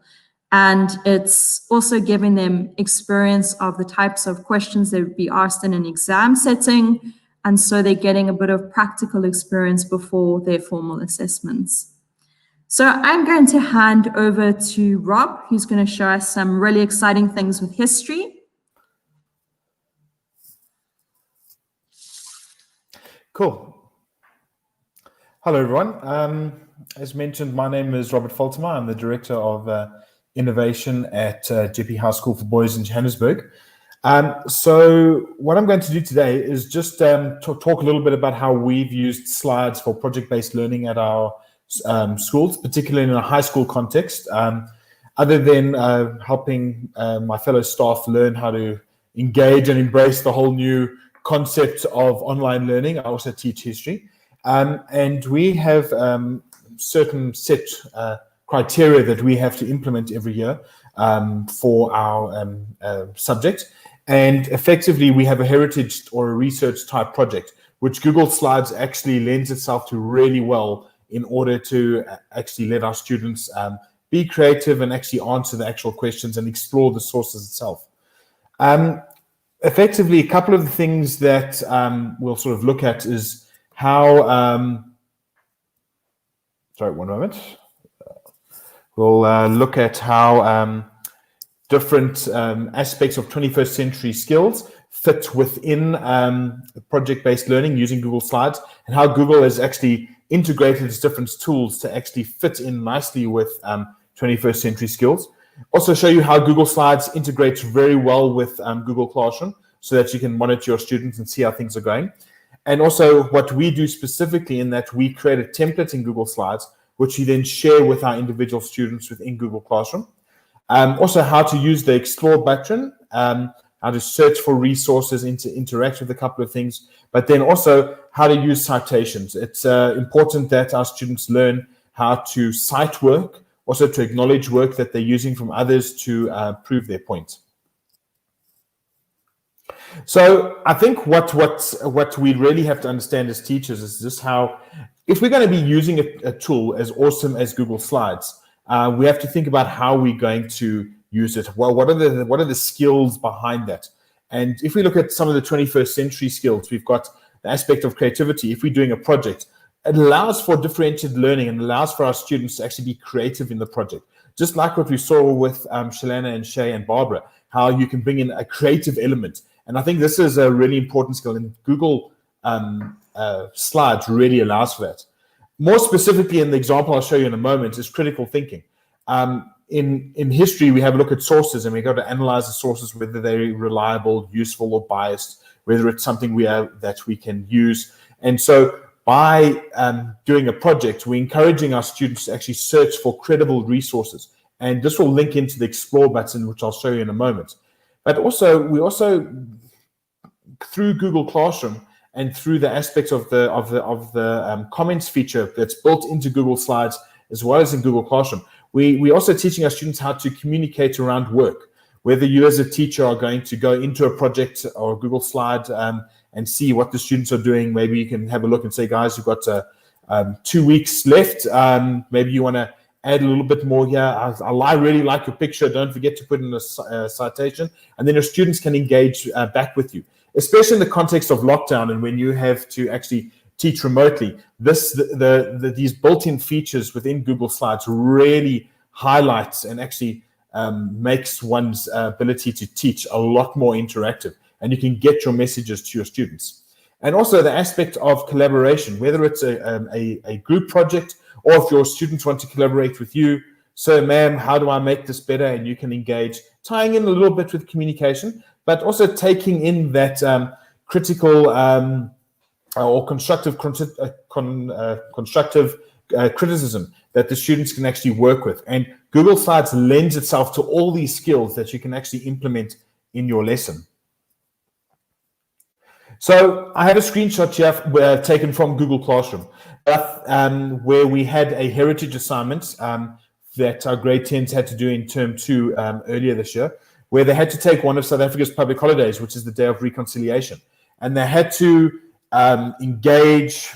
And it's also giving them experience of the types of questions that would be asked in an exam setting, and so they're getting a bit of practical experience before their formal assessments. So I'm going to hand over to Rob, who's going to show us some really exciting things with history. Cool. Hello, everyone. As mentioned, my name is Robert Faltermeyer. I'm the Director of Innovation at Jeppe High School for Boys in Johannesburg. So what I'm going to do today is just talk a little bit about how we've used slides for project-based learning at our schools, particularly in a high school context. Other than helping my fellow staff learn how to engage and embrace the whole new concept of online learning, I also teach history. And we have certain set criteria that we have to implement every year for our subject. And effectively, we have a heritage or a research type project, which Google Slides actually lends itself to really well in order to actually let our students be creative and actually answer the actual questions and explore the sources itself. Effectively, a couple of the things that we'll sort of look at is how, sorry, one moment. We'll look at how different aspects of 21st century skills fit within project-based learning using Google Slides, and how Google has actually integrated its different tools to actually fit in nicely with 21st century skills. Also show you how Google Slides integrates very well with Google Classroom so that you can monitor your students and see how things are going. And also what we do specifically in that we create a template in Google Slides, which we then share with our individual students within Google Classroom. Also how to use the Explore button, how to search for resources and to interact with a couple of things, but then also how to use citations. It's important that our students learn how to cite work, also to acknowledge work that they're using from others to prove their point. So I think what we really have to understand as teachers is just how, if we're going to be using a tool as awesome as Google Slides, we have to think about how we're going to use it. Well, what are the skills behind that? And if we look at some of the 21st century skills, we've got the aspect of creativity. If we're doing a project, it allows for differentiated learning and allows for our students to actually be creative in the project. Just like what we saw with Shalana and Shay and Barbara, how you can bring in a creative element. And I think this is a really important skill, and Google Slides really allows for that. More specifically, in the example I'll show you in a moment, is critical thinking. In history, we have a look at sources, and we got to analyze the sources, whether they're reliable, useful, or biased, whether it's something that we can use. And so by doing a project, we're encouraging our students to actually search for credible resources. And this will link into the Explore button, which I'll show you in a moment. But also, we also, through Google Classroom and through the aspects of the comments feature that's built into Google Slides, as well as in Google Classroom, we're also teaching our students how to communicate around work. Whether you as a teacher are going to go into a project or a Google Slide and see what the students are doing, maybe you can have a look and say, guys, you've got 2 weeks left. Maybe you want to add a little bit more here. I really like your picture. Don't forget to put in a citation. And then your students can engage back with you, especially in the context of lockdown and when you have to actually teach remotely. These built-in features within Google Slides really highlights and actually makes one's ability to teach a lot more interactive, and you can get your messages to your students. And also the aspect of collaboration, whether it's a group project or if your students want to collaborate with you. So, ma'am, how do I make this better? And you can engage, tying in a little bit with communication, but also taking in that critical or constructive criticism that the students can actually work with. And Google Slides lends itself to all these skills that you can actually implement in your lesson. So I have a screenshot here taken from Google Classroom where we had a heritage assignment that our grade 10s had to do in term 2 earlier this year, where they had to take one of South Africa's public holidays, which is the Day of Reconciliation. And they had to engage,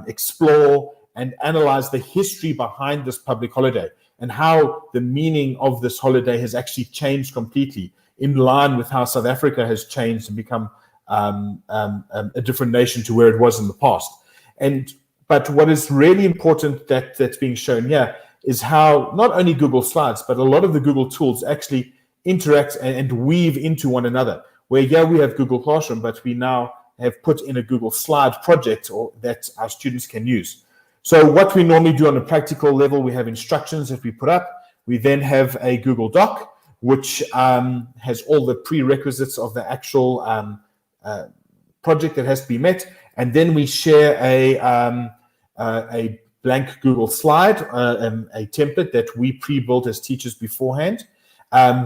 explore, and analyze the history behind this public holiday and how the meaning of this holiday has actually changed completely in line with how South Africa has changed and become a different nation to where it was in the past. But what is really important that's being shown here is how not only Google Slides, but a lot of the Google tools actually interact and weave into one another. Where here we have Google Classroom, but we now have put in a Google Slide project that our students can use. So what we normally do on a practical level, we have instructions that we put up. We then have a Google Doc, which has all the prerequisites of the actual project that has to be met. And then we share a blank Google slide, a template that we pre-built as teachers beforehand,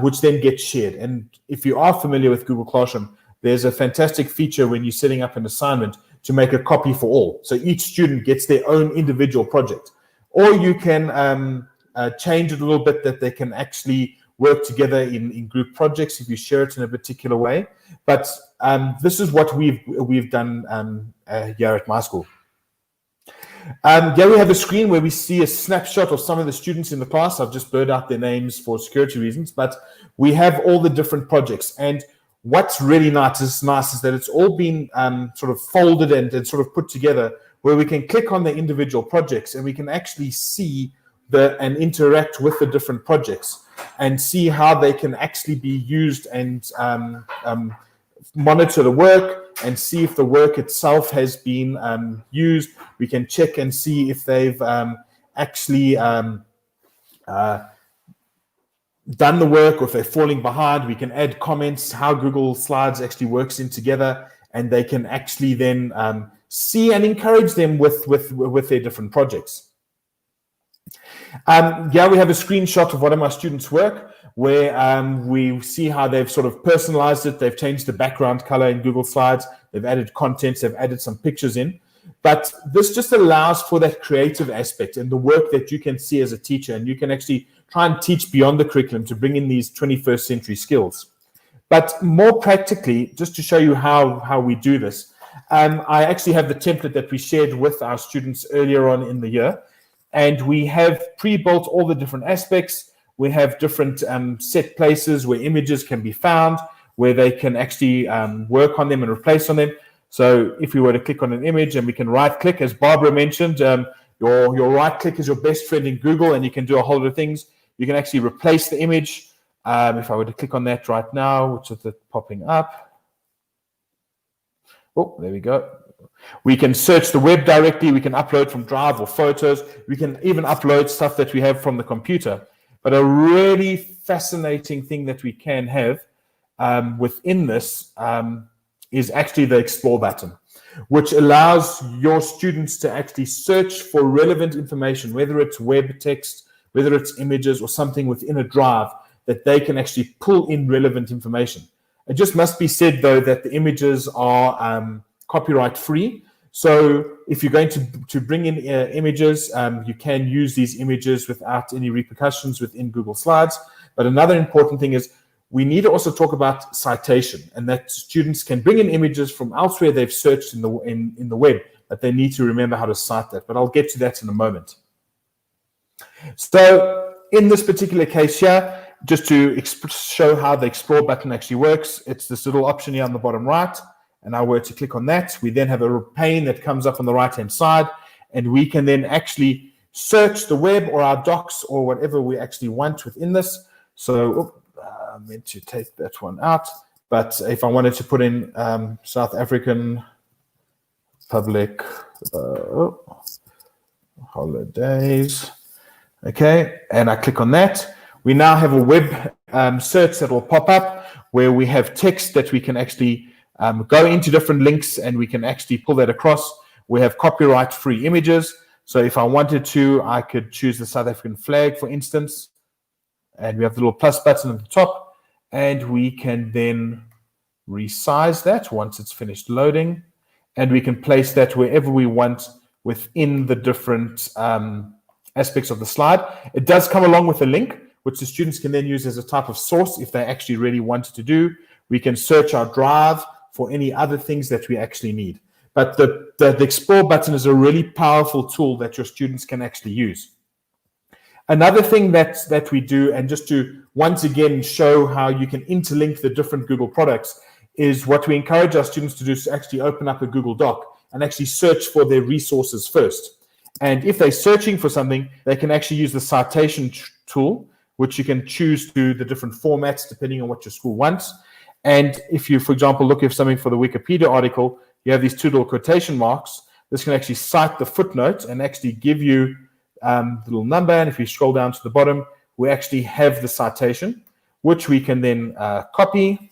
which then gets shared. And if you are familiar with Google Classroom, there's a fantastic feature when you're setting up an assignment to make a copy for all. So each student gets their own individual project. Or you can change it a little bit that they can actually work together in group projects if you share it in a particular way. But this is what we've done here at my school. Here we have a screen where we see a snapshot of some of the students in the class. I've just blurred out their names for security reasons, but we have all the different projects. And what's really nice is that it's all been sort of folded and sort of put together where we can click on the individual projects and we can actually see and interact with the different projects and see how they can actually be used and monitor the work and see if the work itself has been used. We can check and see if they've actually done the work or if they're falling behind. We can add comments, how Google Slides actually works in together, and they can actually then see and encourage them with their different projects. Here we have a screenshot of one of my students' work where we see how they've sort of personalized it. They've changed the background color in Google Slides. They've added contents. They've added some pictures in. But this just allows for that creative aspect and the work that you can see as a teacher. And you can actually try and teach beyond the curriculum to bring in these 21st century skills. But more practically, just to show you how we do this, I actually have the template that we shared with our students earlier on in the year. And we have pre-built all the different aspects. We have different set places where images can be found, where they can actually work on them and replace on them. So if we were to click on an image and we can right-click, as Barbara mentioned, your right-click is your best friend in Google, and you can do a whole lot of things. You can actually replace the image. If I were to click on that right now, which is popping up. Oh, there we go. We can search the web directly. We can upload from Drive or Photos. We can even upload stuff that we have from the computer. But a really fascinating thing that we can have within this is actually the Explore button, which allows your students to actually search for relevant information, whether it's web text, whether it's images or something within a drive, that they can actually pull in relevant information. It just must be said, though, that the images are copyright free. So if you're going to bring in images, you can use these images without any repercussions within Google Slides. But another important thing is we need to also talk about citation, and that students can bring in images from elsewhere they've searched in the web, but they need to remember how to cite that. But I'll get to that in a moment. So in this particular case here, just to show how the Explore button actually works, it's this little option here on the bottom right. And I were to click on that, we then have a pane that comes up on the right-hand side, and we can then actually search the web or our docs or whatever we actually want within this. So I meant to take that one out, but if I wanted to put in South African public holidays, okay, and I click on that, we now have a web search that will pop up where we have text that we can actually go into different links, and we can actually pull that across. We have copyright-free images. So if I wanted to, I could choose the South African flag, for instance. And we have the little plus button at the top. And we can then resize that once it's finished loading. And we can place that wherever we want within the different aspects of the slide. It does come along with a link, which the students can then use as a type of source if they actually really wanted to do. We can search our drive for any other things that we actually need. But the Explore button is a really powerful tool that your students can actually use. Another thing that we do, and just to once again show how you can interlink the different Google products, is what we encourage our students to do is actually open up a Google Doc and actually search for their resources first. And if they're searching for something, they can actually use the citation tool, which you can choose to the different formats depending on what your school wants. And if you, for example, look at something for the Wikipedia article, you have these two little quotation marks. This can actually cite the footnote and actually give you the little number. And if you scroll down to the bottom, we actually have the citation, which we can then copy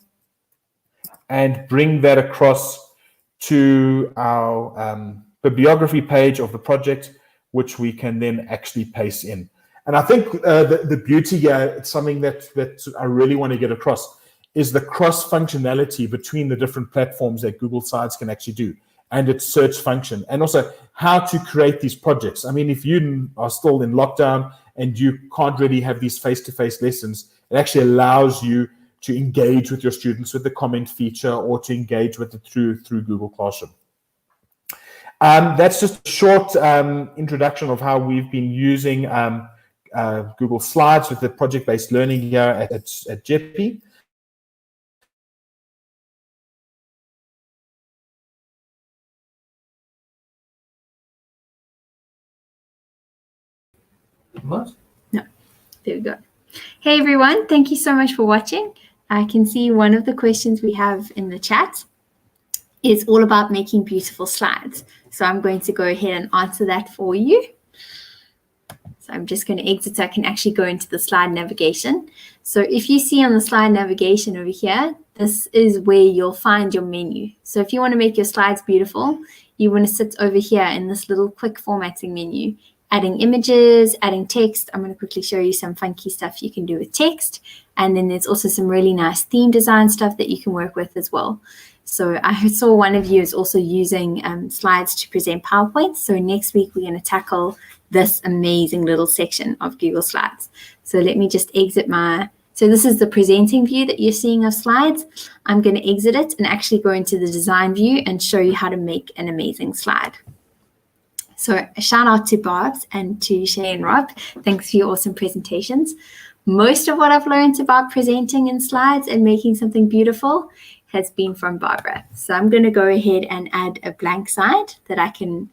and bring that across to our bibliography page of the project, which we can then actually paste in. And I think the beauty here, it's something that I really want to get across, is the cross-functionality between the different platforms that Google Slides can actually do, and its search function, and also how to create these projects. I mean, if you are still in lockdown and you can't really have these face-to-face lessons, it actually allows you to engage with your students with the comment feature or to engage with it through Google Classroom. That's just a short introduction of how we've been using Google Slides with the project-based learning here at JEPI. What? No, there we go. Hey everyone, thank you so much for watching. I can see one of the questions we have in the chat is all about making beautiful slides. So I'm going to go ahead and answer that for you. So I'm just going to exit so I can actually go into the slide navigation. So if you see on the slide navigation over here, this is where you'll find your menu. So if you want to make your slides beautiful, you want to sit over here in this little quick formatting menu, adding images, adding text. I'm going to quickly show you some funky stuff you can do with text. And then there's also some really nice theme design stuff that you can work with as well. So I saw one of you is also using slides to present PowerPoint. So next week, we're going to tackle this amazing little section of Google Slides. So let me just exit so this is the presenting view that you're seeing of slides. I'm going to exit it and actually go into the design view and show you how to make an amazing slide. So a shout out to Barb's and to Shay and Rob. Thanks for your awesome presentations. Most of what I've learned about presenting in slides and making something beautiful has been from Barbara. So I'm going to go ahead and add a blank slide that I can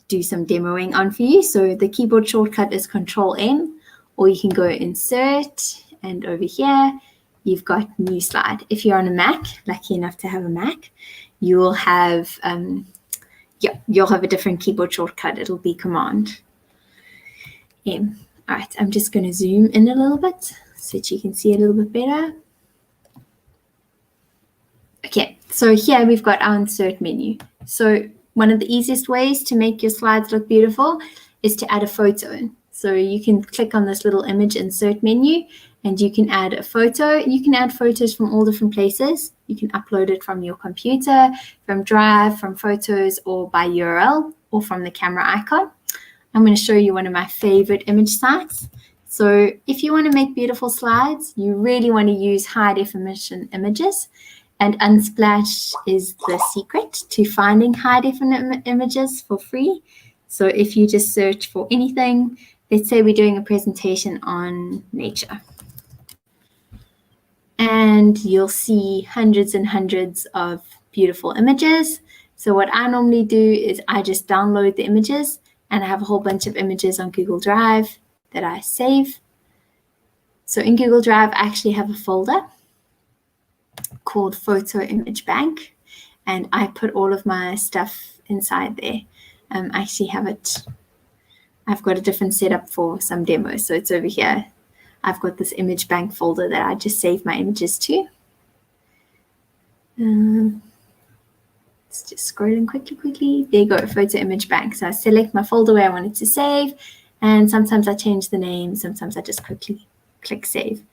do some demoing on for you. So the keyboard shortcut is Control-M, or you can go Insert, and over here, you've got New Slide. If you're on a Mac, lucky enough to have a Mac, you'll have a different keyboard shortcut. It'll be Command M. All right, I'm just going to zoom in a little bit so that you can see a little bit better. Okay, so here we've got our insert menu. So one of the easiest ways to make your slides look beautiful is to add a photo. So you can click on this little image insert menu and you can add a photo. You can add photos from all different places. You can upload it from your computer, from Drive, from Photos, or by URL, or from the camera icon. I'm going to show you one of my favorite image sites. So if you want to make beautiful slides, you really want to use high definition images. And Unsplash is the secret to finding high definition images for free. So if you just search for anything, let's say we're doing a presentation on nature. And you'll see hundreds and hundreds of beautiful images. So what I normally do is I just download the images, and I have a whole bunch of images on Google Drive that I save. So in Google Drive, I actually have a folder called Photo Image Bank, and I put all of my stuff inside there. I actually have it, I've got a different setup for some demos. So it's over here. I've got this image bank folder that I just save my images to. It's just scrolling quickly. There you go, Photo Image Bank. So I select my folder where I want it to save, and sometimes I change the name, sometimes I just quickly click Save.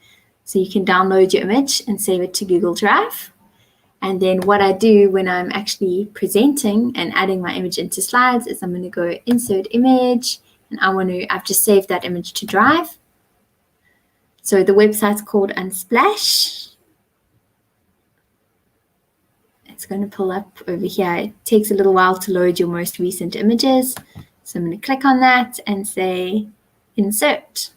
So you can download your image and save it to Google Drive. And then what I do when I'm actually presenting and adding my image into slides is I'm going to go Insert Image, and I've just saved that image to Drive. So the website's called Unsplash. It's going to pull up over here. It takes a little while to load your most recent images. So I'm going to click on that and say Insert.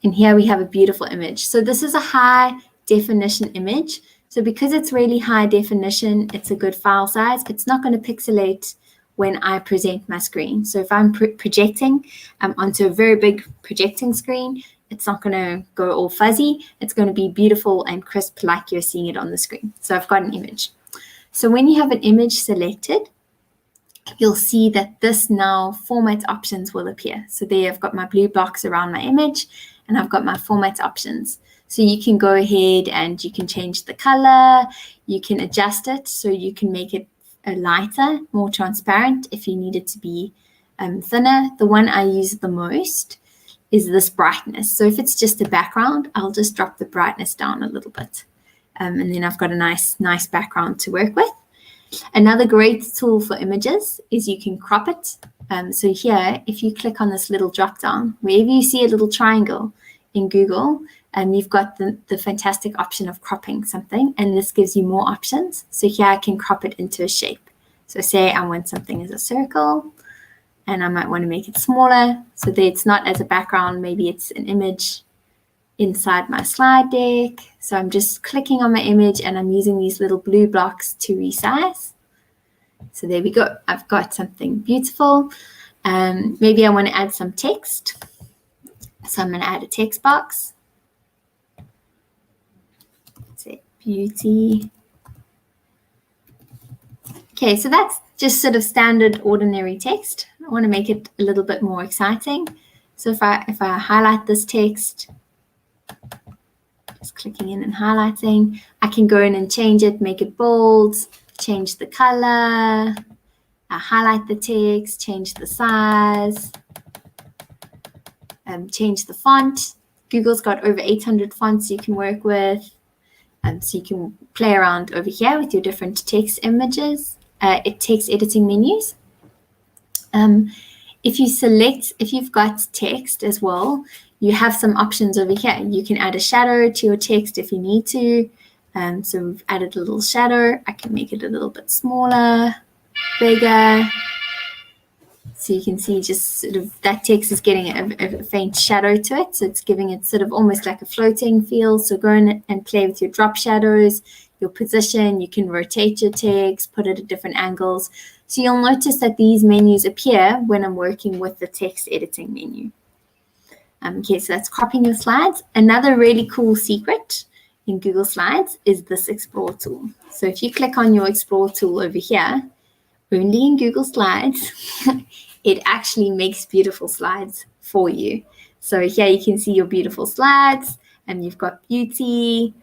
And here we have a beautiful image. So this is a high definition image. So So because it's really high definition, it's a good file size. It's not going to pixelate when I present my screen. So if I'm projecting onto a very big projecting screen, it's not going to go all fuzzy. It's going to be beautiful and crisp like you're seeing it on the screen. So I've got an image. So when you have an image selected, you'll see that this now format options will appear. So there I've got my blue box around my image and I've got my format options. So you can go ahead and you can change the color, you can adjust it so you can make it lighter, more transparent if you need it to be thinner. The one I use the most is this brightness. So if it's just a background, I'll just drop the brightness down a little bit. And then I've got a nice background to work with. Another great tool for images is you can crop it. So here, if you click on this little drop down, wherever you see a little triangle in Google, you've got the fantastic option of cropping something, and this gives you more options. So here I can crop it into a shape. So say I want something as a circle, and I might want to make it smaller so that it's not as a background, maybe it's an image inside my slide deck. So I'm just clicking on my image and I'm using these little blue blocks to resize. So there we go. I've got something beautiful. Maybe I want to add some text. So I'm going to add a text box. Say beauty. Okay, so that's just sort of standard ordinary text. I want to make it a little bit more exciting. So if I highlight this text, just clicking in and highlighting, I can go in and change it, make it bold, change the color, highlight the text, change the size, change the font. Google's got over 800 fonts you can work with. So you can play around over here with your different text images, text editing menus. If you've got text as well, you have some options over here. You can add a shadow to your text if you need to. So we've added a little shadow. I can make it a little bit smaller, bigger. So you can see just sort of that text is getting a faint shadow to it. So it's giving it sort of almost like a floating feel. So go in and play with your drop shadows, your position. You can rotate your text, put it at different angles. So you'll notice that these menus appear when I'm working with the text editing menu. Okay, so that's cropping your slides. Another really cool secret in Google Slides is this Explore tool. So if you click on your Explore tool over here, only in Google Slides, it actually makes beautiful slides for you. So here you can see your beautiful slides, and you've got beauty,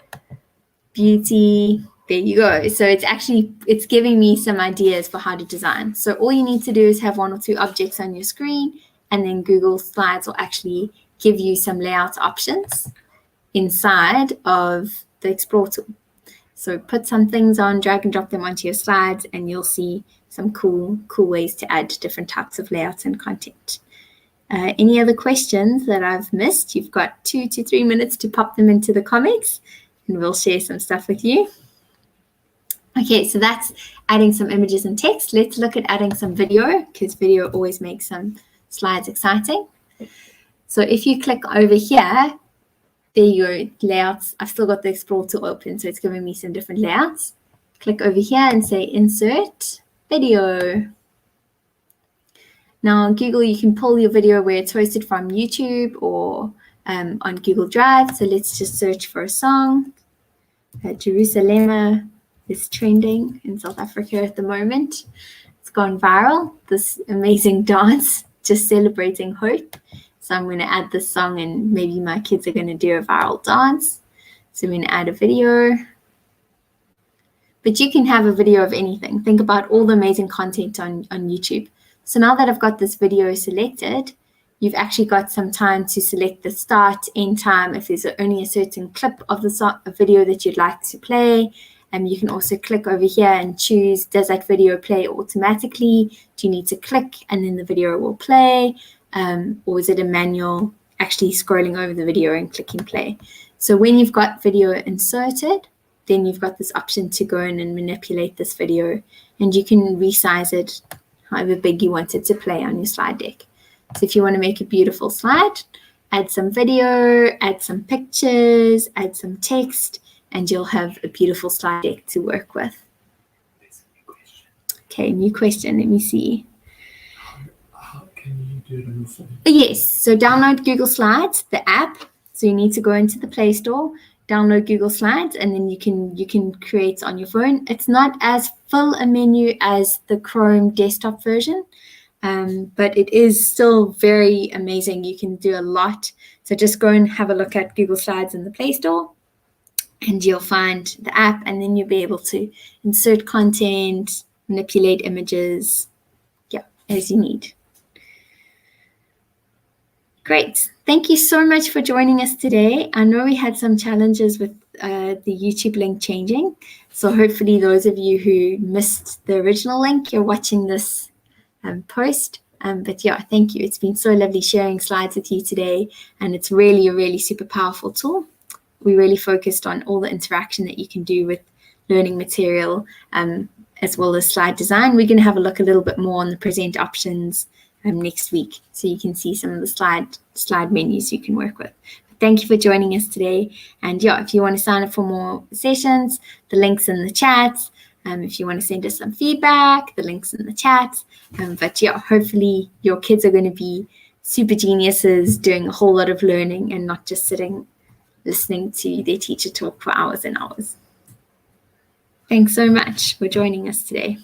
there you go. So it's giving me some ideas for how to design. So all you need to do is have one or two objects on your screen, and then Google Slides will actually give you some layout options inside of the Explore tool. So put some things on, drag and drop them onto your slides, and you'll see some cool ways to add different types of layouts and content. Any other questions that I've missed? You've got 2 to 3 minutes to pop them into the comments, and we'll share some stuff with you. Okay, so that's adding some images and text. Let's look at adding some video, because video always makes some slides exciting. So if you click over here, there you go, layouts. I've still got the Explore tool open, so it's giving me some different layouts. Click over here and say Insert Video. Now on Google, you can pull your video where it's hosted from YouTube or on Google Drive. So let's just search for a song. Jerusalem is trending in South Africa at the moment. It's gone viral, this amazing dance, just celebrating hope. So I'm going to add this song, and maybe my kids are going to do a viral dance. So I'm going to add a video. But you can have a video of anything. Think about all the amazing content on YouTube. So now that I've got this video selected, you've actually got some time to select the start, end time, if there's only a certain clip of the video that you'd like to play. And you can also click over here and choose, does that video play automatically? Do you need to click and then the video will play? Or is it a manual actually scrolling over the video and clicking play? So when you've got video inserted, then you've got this option to go in and manipulate this video, and you can resize it however big you want it to play on your slide deck. So if you want to make a beautiful slide, add some video, add some pictures, add some text, and you'll have a beautiful slide deck to work with. Okay, new question. Let me see. How can you do it on your phone? Yes, so download Google Slides, the app. So you need to go into the Play Store, download Google Slides, and then you can create on your phone. It's not as full a menu as the Chrome desktop version, but it is still very amazing. You can do a lot. So just go and have a look at Google Slides in the Play Store, and you'll find the app, and then you'll be able to insert content, manipulate images, as you need. Great. Thank you so much for joining us today. I know we had some challenges with the YouTube link changing. So hopefully those of you who missed the original link, you're watching this post. But yeah, thank you. It's been so lovely sharing slides with you today. And it's really a really super powerful tool. We really focused on all the interaction that you can do with learning material, as well as slide design. We're going to have a look a little bit more on the present options next week, so you can see some of the slide menus you can work with. But thank you for joining us today. And yeah, if you want to sign up for more sessions, the link's in the chat. If you want to send us some feedback, the link's in the chat. But yeah, hopefully your kids are going to be super geniuses doing a whole lot of learning and not just sitting listening to their teacher talk for hours and hours. Thanks so much for joining us today.